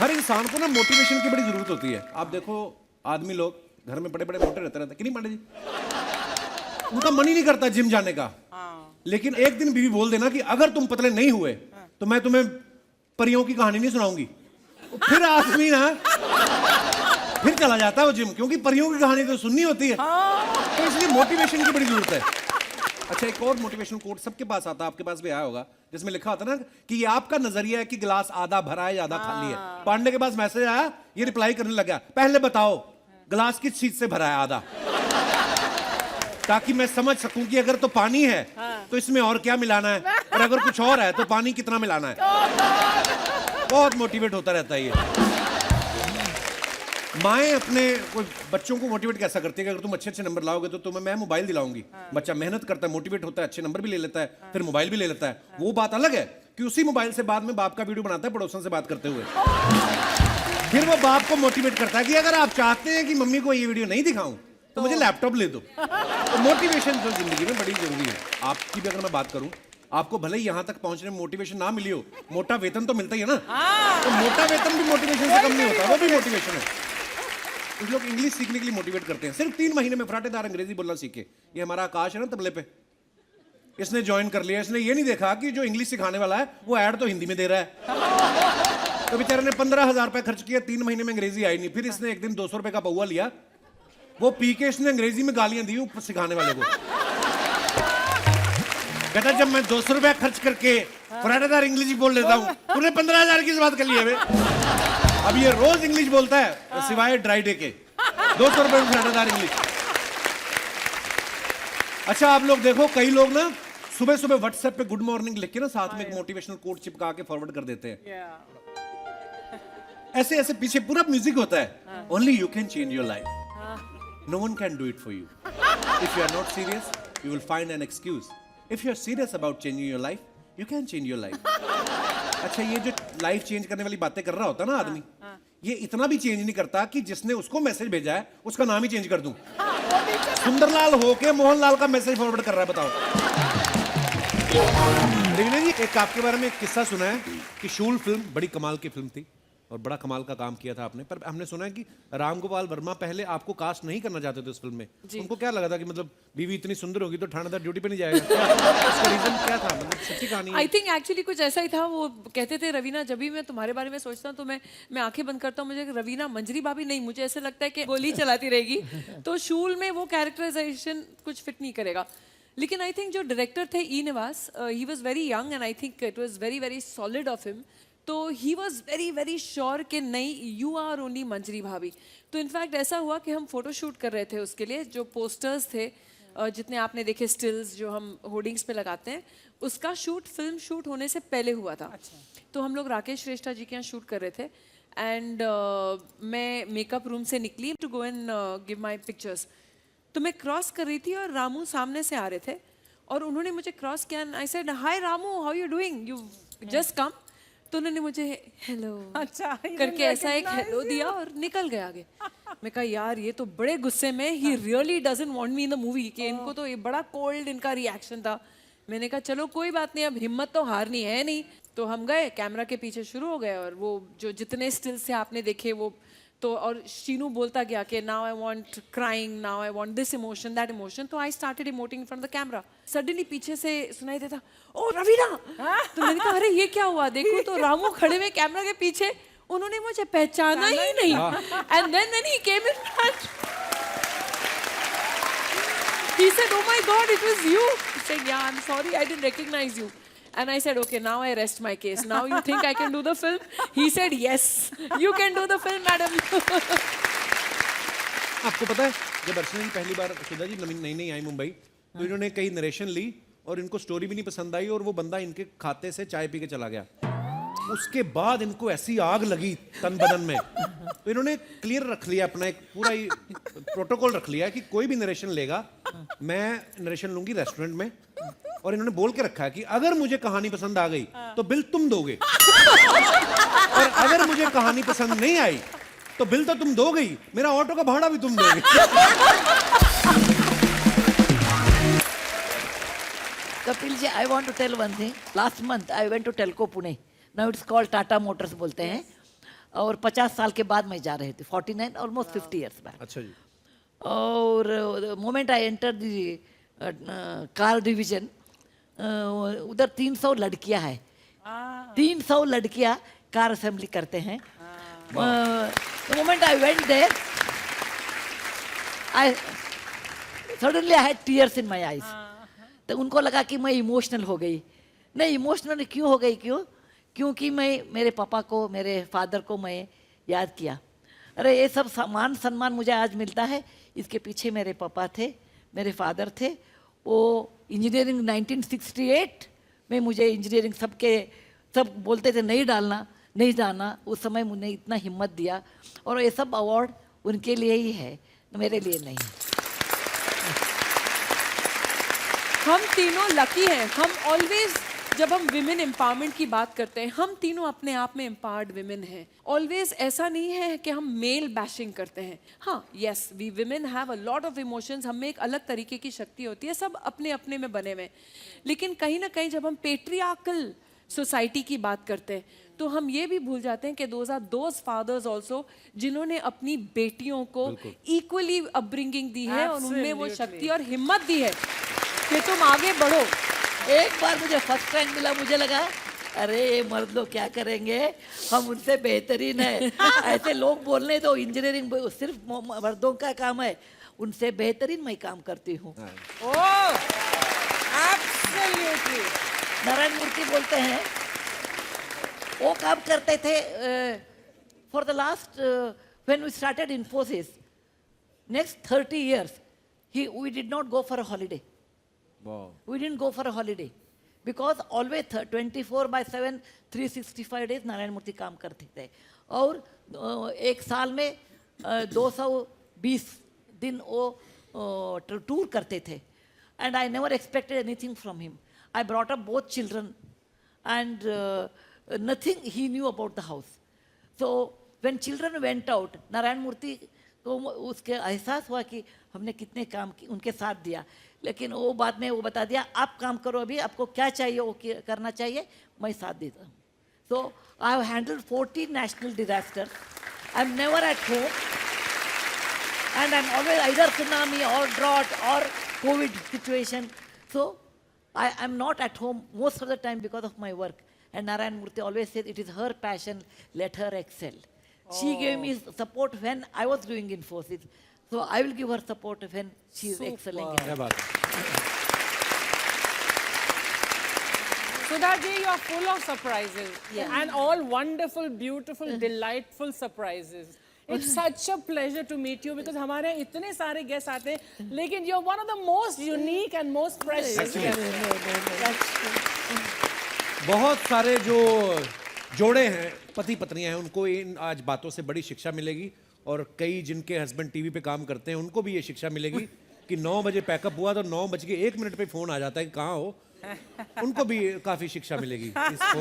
हर इंसान को ना मोटिवेशन की बड़ी जरूरत होती है। आप देखो आदमी लोग घर में बड़े बड़े मोटे रहते कि नहीं पांडे जी, उनका मन ही नहीं करता जिम जाने का। लेकिन एक दिन बीवी बोल देना कि अगर तुम पतले नहीं हुए तो मैं तुम्हें परियों की कहानी नहीं सुनाऊंगी, फिर आदमी ना फिर चला जाता है वो जिम, क्योंकि परियों की कहानी तो सुननी होती है। तो इसलिए मोटिवेशन की बड़ी जरूरत है। अच्छा, एक और मोटिवेशनल कोट सबके पास आता है, आपके पास भी आया होगा, जिसमें लिखा होता है ना कि ये आपका नजरिया है कि गिलास आधा भरा है या आधा खाली है। पांडे के पास मैसेज आया, ये रिप्लाई करने लगा, पहले बताओ गिलास किस चीज से भरा है आधा, ताकि मैं समझ सकूं कि अगर तो पानी है तो इसमें और क्या मिलाना है, और अगर कुछ और है तो पानी कितना मिलाना है। बहुत मोटिवेट होता रहता है ये। माएँ अपने बच्चों को मोटिवेट कैसा करती है कि अगर तुम अच्छे अच्छे नंबर लाओगे तो तुम्हें मैं मोबाइल दिलाऊंगी। बच्चा मेहनत करता है, मोटिवेट होता है, अच्छे नंबर भी ले लेता है, फिर मोबाइल भी ले लेता है। वो बात अलग है कि उसी मोबाइल से बाद में बाप का वीडियो बनाता है पड़ोसन से बात करते हुए। फिर वो बाप को मोटिवेट करता है कि अगर आप चाहते हैं कि मम्मी को ये वीडियो नहीं दिखाऊं तो मुझे लैपटॉप ले दो। तो मोटिवेशन जो जिंदगी में बड़ी जरूरी है। आपकी भी अगर मैं बात करूं, आपको भले ही यहां तक पहुंचने में मोटिवेशन ना मिली हो, मोटा वेतन तो मिलता ही है ना। तो मोटा वेतन भी मोटिवेशन से कम नहीं होता, वो भी मोटिवेशन है। कुछ लोग इंग्लिश सीखने के लिए मोटिवेट करते हैं, सिर्फ 3 महीने में फराटेदार अंग्रेजी बोलना सीखे। ये हमारा आकाश है ना तबले पे, इसने ज्वाइन कर लिया। इसने ये नहीं देखा कि जो इंग्लिश सिखाने वाला है वो ऐड तो हिंदी में दे रहा है। तो बेचारे ने 15,000 रुपए खर्च किया, 3 महीने में अंग्रेजी आई नहीं। फिर इसने एक दिन 200 रुपए का पौवा लिया, वो पी के इसने अंग्रेजी में गालियां दी सिखाने वाले को। कहता जब मैं 200 रुपए खर्च करके फराटेदार इंग्लिश बोल लेता हूँ, तूने 15,000 की बात कर ली है। अब ये रोज इंग्लिश बोलता है सिवाय ड्राई डे के, 200 रुपए में फराटेदार इंग्लिश। अच्छा, आप लोग देखो, कई लोग ना सुबह सुबह व्हाट्सएप पे गुड मॉर्निंग लिख के ना साथ में एक मोटिवेशनल कोट चिपका के फॉरवर्ड कर देते हैं। ऐसे ऐसे पीछे पूरा म्यूजिक होता है, only you can change your life, no one can do it for you. If you are not serious you will find an excuse, if you are serious about changing your life you can change your life. अच्छा, ये जो life change करने वाली बातें कर रहा होता है ना आदमी, ये इतना भी चेंज नहीं करता कि जिसने उसको मैसेज भेजा है उसका नाम ही चेंज कर दूं। सुंदरलाल होके मोहनलाल का मैसेज फॉरवर्ड कर रहा है, बताओ। रवीना जी, एक आपके बारे में एक किस्सा सुना है कि शूल फिल्म बड़ी कमाल की फिल्म थी और बड़ा कमाल का काम किया था आपने, पर हमने सुना है कि रामगोपाल वर्मा पहले आपको कास्ट नहीं करना चाहते थे उस फिल्म में। उनको क्या लगा था कि मतलब बीवी इतनी सुंदर होगी तो थानेदार ड्यूटी पे नहीं जाएगा? उसका रीजन क्या था? मतलब सच्ची कहानी है? आई थिंक एक्चुअली कुछ ऐसा ही था। वो कहते थे रवीना, जब भी मैं तुम्हारे बारे में सोचता हूँ तो मैं आंखें बंद करता हूँ, मुझे रवीना मंजरी भाभी नहीं, मुझे ऐसा लगता है कि गोली चलाती रहेगी। तो शूल में वो कैरेक्टराइजेशन कुछ फिट नहीं करेगा। लेकिन आई थिंक जो डायरेक्टर थे E Nivas, he was very young and I think it was very very solid of him. तो he was very very sure कि नहीं, यू आर ओनली मंजरी भाभी। तो इनफैक्ट ऐसा हुआ कि हम फोटो शूट कर रहे थे उसके लिए, जो पोस्टर्स थे जितने आपने देखे, स्टिल्स जो हम होर्डिंग्स पे लगाते हैं, उसका शूट फिल्म शूट होने से पहले हुआ था। तो हम लोग राकेश श्रेष्ठा जी के यहाँ शूट कर रहे थे एंड मैं मेकअप रूम से निकली to go and give my pictures. तो मैं क्रॉस कर रही थी और रामू सामने से आ रहे थे और उन्होंने मुझे क्रॉस किया। I said hi Ramu, how you doing, you just come. तो उन्होंने मुझे हेलो करके ऐसा एक हेलो दिया और निकल गया आगे। मैं कहा यार ये तो बड़े गुस्से में, he really doesn't want me in the movie, कि इनको तो ये बड़ा कोल्ड इनका रिएक्शन था। मैंने कहा चलो कोई बात नहीं, अब हिम्मत तो हारनी है नहीं। तो हम गए, कैमरा के पीछे शुरू हो गए और वो जो जितने स्टिल्स से आपने देखे वो तो, और शीनू बोलता गया कि now I want crying, now I want this emotion, that emotion. तो I started emoting from the camera. Suddenly पीछे से सुनाई देता, ओ रवीना। तो मैंने कहा अरे ये क्या हुआ, देखो तो रामू खड़े हुए कैमरा के पीछे, उन्होंने मुझे पहचाना ही नहीं। And then he came in front, he said oh my god it was you. He said yeah, I'm sorry, I didn't recognize you. And I said, okay, now I rest my case. Now you think I can do the film? He said, yes, you can do the film, madam. आपको पता है, जब अर्चना जी पहली बार सुधा जी नई नई आई मुंबई, तो इन्होंने कई नरेशन ली और इनको स्टोरी भी नहीं पसंद आई और वो बंदा इनके खाते से चाय पी के चला गया। उसके बाद इनको ऐसी आग लगी तन बदन में, तो इन्होंने क्लियर रख लिया अपना एक पूरा ही प्रोटोकॉल रख लिया कि कोई भी नरेशन लेगा, मैं नरेशन लूंगी रेस्टोरेंट में, और इन्होंने बोल के रखा है कि अगर मुझे कहानी पसंद आ गई तो बिल तुम दोगे, और अगर मुझे कहानी पसंद नहीं आई तो बिल तो तुम दोगे ही, मेरा ऑटो का भाड़ा भी तुम दोगे। Kapil ji, I want to tell one thing. Last month I went to Telco Pune. Now it's called Tata Motors बोलते हैं। और 50 साल के बाद मैं जा रही थी, 49 ऑलमोस्ट 50 ईयर्स बैक। अच्छा जी। और moment I enter the car division, उधर 300 लड़कियां हैं, 300 लड़कियां कार असेंबली करते हैं। Moment I went there, I suddenly I had tears in my eyes. तो उनको लगा कि मैं इमोशनल हो गई। नहीं, इमोशनल क्यों हो गई? क्योंकि मैं मेरे पापा को, मेरे फादर को मैं याद किया। अरे ये सब मान सम्मान मुझे आज मिलता है, इसके पीछे मेरे पापा थे, मेरे फादर थे। वो इंजीनियरिंग 1968 में मुझे इंजीनियरिंग सब बोलते थे नहीं डालना, उस समय मुझे इतना हिम्मत दिया। और ये सब अवार्ड उनके लिए ही है, मेरे लिए नहीं। हम तीनों लकी हैं। हम ऑलवेज, जब हम विमेन एम्पावरमेंट की बात करते हैं, हम तीनों अपने आप में एम्पावर्ड विमेन हैं। ऑलवेज ऐसा नहीं है कि हम मेल बैशिंग करते हैं। हाँ, yes, we women have a lot of emotions, हम में एक अलग तरीके की शक्ति होती है, सब अपने अपने में बने हुए हैं। लेकिन कहीं ना कहीं जब हम पेट्रियार्कल सोसाइटी की बात करते हैं तो हम ये भी भूल जाते हैं कि दोज फादर्स ऑल्सो जिन्होंने अपनी बेटियों को इक्वली अपब्रिंगिंग दी है और उनमें वो शक्ति और हिम्मत दी है कि तुम आगे बढ़ो। एक बार मुझे फर्स्ट रैंक मिला, मुझे लगा अरे ये मर्द लोग क्या करेंगे, हम उनसे बेहतरीन है। ऐसे लोग बोलने तो इंजीनियरिंग सिर्फ मर्दों का काम है, उनसे बेहतरीन मैं काम करती हूँ। नारायण मूर्ति बोलते हैं वो काम करते थे for the last when we started Infosys, next 30 years we did not go for a holiday. Wow. We didn't go for a holiday because always 24/7 365 days Narayan मूर्ति काम करते थे। और एक साल में 220 दिन वो टूर करते थे। And I never expected anything from him. I brought up both children and nothing he knew about the house. So when children went out, Narayan मूर्ति को उसके एहसास हुआ कि हमने कितने काम उनके साथ दिया। लेकिन वो बाद में वो बता दिया, आप काम करो, अभी आपको क्या चाहिए वो करना चाहिए, मैं साथ देता हूँ। So I have handled 14 national disasters. I'm never at home, and I'm always either tsunami or drought or COVID situation. So I'm not at home most of the time because of my work. And Narayan Murthy always said it is her passion, let her excel. She gave me support when I was doing Infosys. So I will give her support when she is excelling. क्या बात है। Sudhaji, you are full of surprises. Yeah. And all wonderful, beautiful, delightful surprises. It's such a pleasure to meet you because हमारे यहाँ इतने सारे guests आते हैं, लेकिन you're one of the most unique and most precious guests. बहुत सारे जो जोड़े हैं, पति पत्नियां हैं, उनको इन आज बातों से बड़ी शिक्षा मिलेगी। और कई जिनके हस्बैंड टीवी पे काम करते हैं उनको भी ये शिक्षा मिलेगी कि 9 बजे पैकअप हुआ तो 9:01 पे फोन आ जाता है कि कहाँ हो। उनको भी काफी शिक्षा मिलेगी इसको।